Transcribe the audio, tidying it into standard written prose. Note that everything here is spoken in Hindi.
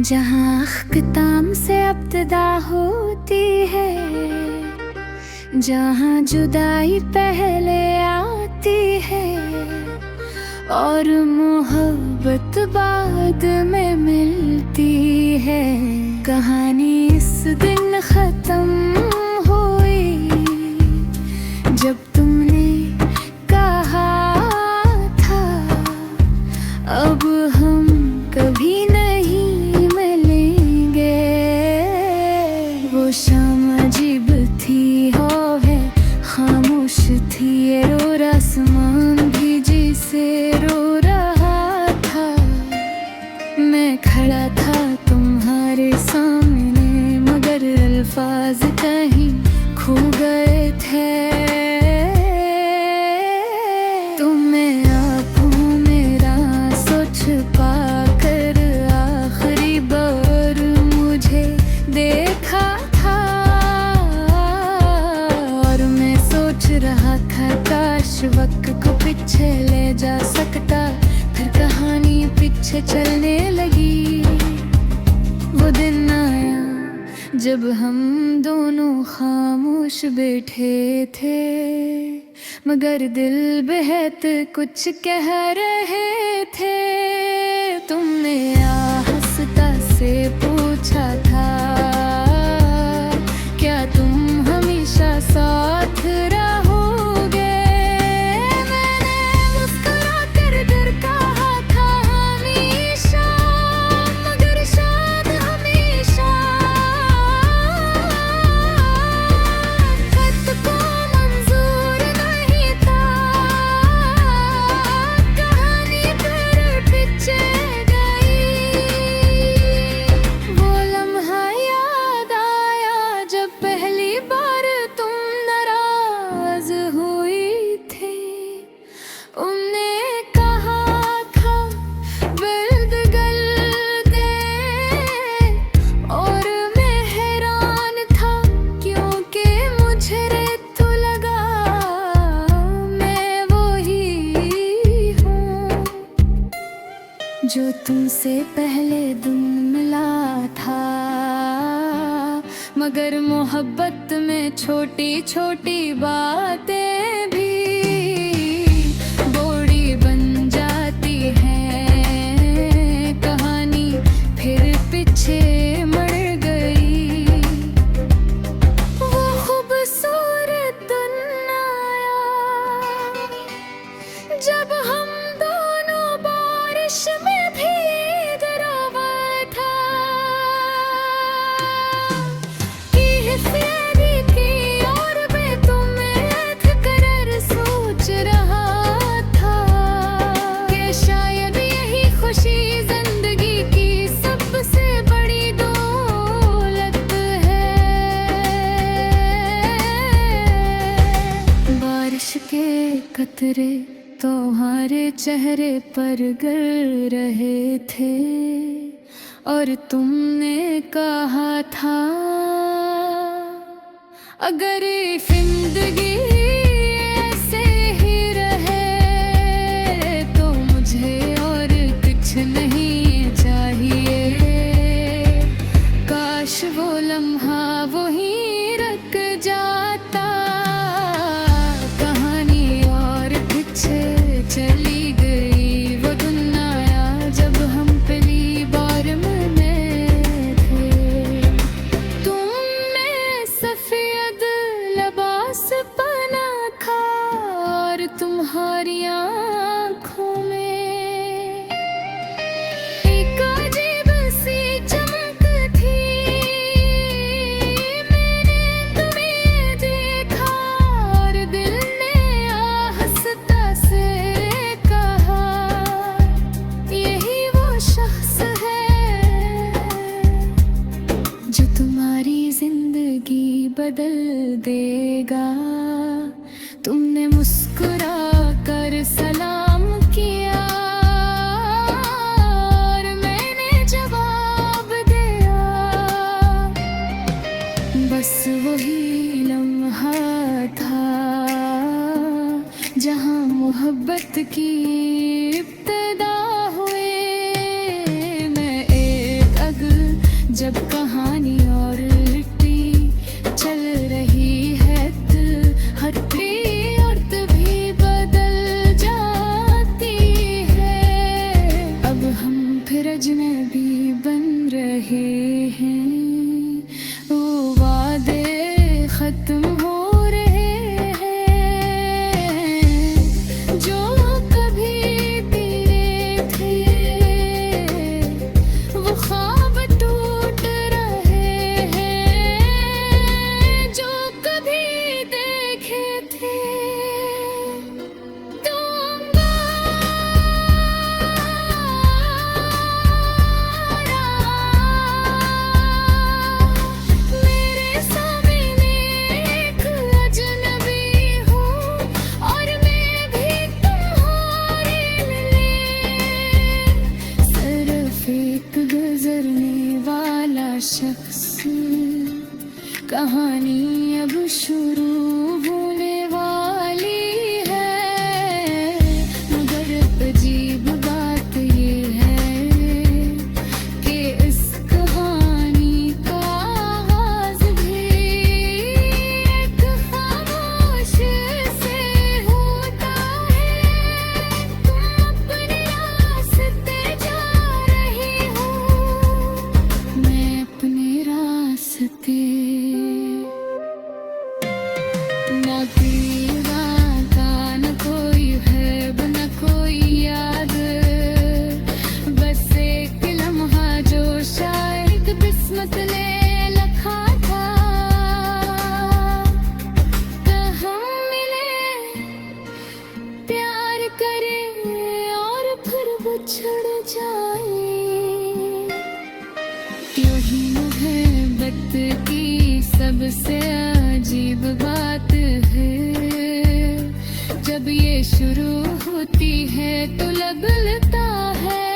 जहाँ अख्ताम से इब्तिदा होती है, जहाँ जुदाई पहले आती है और मोहब्बत बाद में मिलती है। कहानी इस दिन खत्म हुई जब तुमने कहा था अब हम कभी नहीं मिलेंगे। वो शाम अजीब थी है खामोश थी, ये रो आसमान भी जिसे रो रहा था। मैं खड़ा था तुम्हारे सामने मगर अल्फाज कहीं खो गए थे। तुम्हें आँखों मेरा सोच पाकर आखिरी बार मुझे देखा था और मैं सोच रहा था काश वक्त को पीछे ले जा सकता। फिर कहानी पीछे चलने लगी। वो दिन आया जब हम दोनों खामोश बैठे थे मगर दिल बेहद कुछ कह रहे थे। तुमने आहिस्ता से पूछा था क्या तुम हमेशा साथ रहोगे। मैंने मुस्कुरा कर डर कहा था हमेशा, मगर शायद हमेशा खत को मंजूर नहीं था। कहानी फिर पीछे गई। वो लम्हा याद आया जब पहली बार तुम नाराज हुई थी। उन्हें कहा था बिल्द गल दे और मैं हैरान था क्योंकि मुझे रेत लगा मैं वही हूँ जो तुमसे पहले दिन मिला था। मगर मोहब्बत में छोटी छोटी बातें भी बड़ी बन जाती हैं। कहानी फिर पीछे मुड़ गई। वो खूबसूरत दिन आया जब हम दोनों बारिश में भीग रहा था। की हिस्सेदारी की और मैं तुम्हें कर सोच रहा था कि शायद यही खुशी जिंदगी की सबसे बड़ी दौलत है। बारिश के कतरे तुम्हारे चेहरे पर गिर रहे थे और तुमने कहा था अगर जिंदगी ऐसे ही रहे तो मुझे और कुछ नहीं चाहिए। काश वो लम्हा वहीं रुक जाता। कहानी और पीछे चली गई। वो दिन आया जब हम पहली बार मिले थे। तुमने सफेद लिबास पहना था और तुम्हारी आँखों में एक अजीब सी चमक थी। मैंने तुम्हें देखा और दिल ने आहिस्ता से कहा यही वो शख्स है जो तुम्हारी जिंदगी बदल देगा। तुमने मुस्कुरा कर सलाम जहाँ मोहब्बत की इब्तिदा हुए। मैं एक अग जब कहानी और लिट्टी चल रही है हट्टी अर्थ भी बदल जाती है। अब हम फिर अजनबी बन रहे हैं, वो वादे खत्म हो रहे हैं जो कभी तेरे थे, वो ख्वाब टूट रहे हैं जो कभी देखे थे। मेरे सामने एक अजनबी हूँ और मैं भी तुम्हारे लिए सिर्फ एक गुजरने वाला शख्स। कहानी अब शुरू होने वाली है, मगर अजीब बात ये है कि इस कहानी का आगाज़ भी एक खामोश से होता है। तुम अपने रास्ते जा रही हो, मैं अपने रास्ते। ना कोई वादा, न कोई है न कोई याद, बस एक लम्हा जो शायद किस्मत ने लिखा था। हम मिले, प्यार करें और फिर बिछड़ जाए। यही मोहब्बत की सबसे अजीब बात है, जब ये शुरू होती है तो लगता है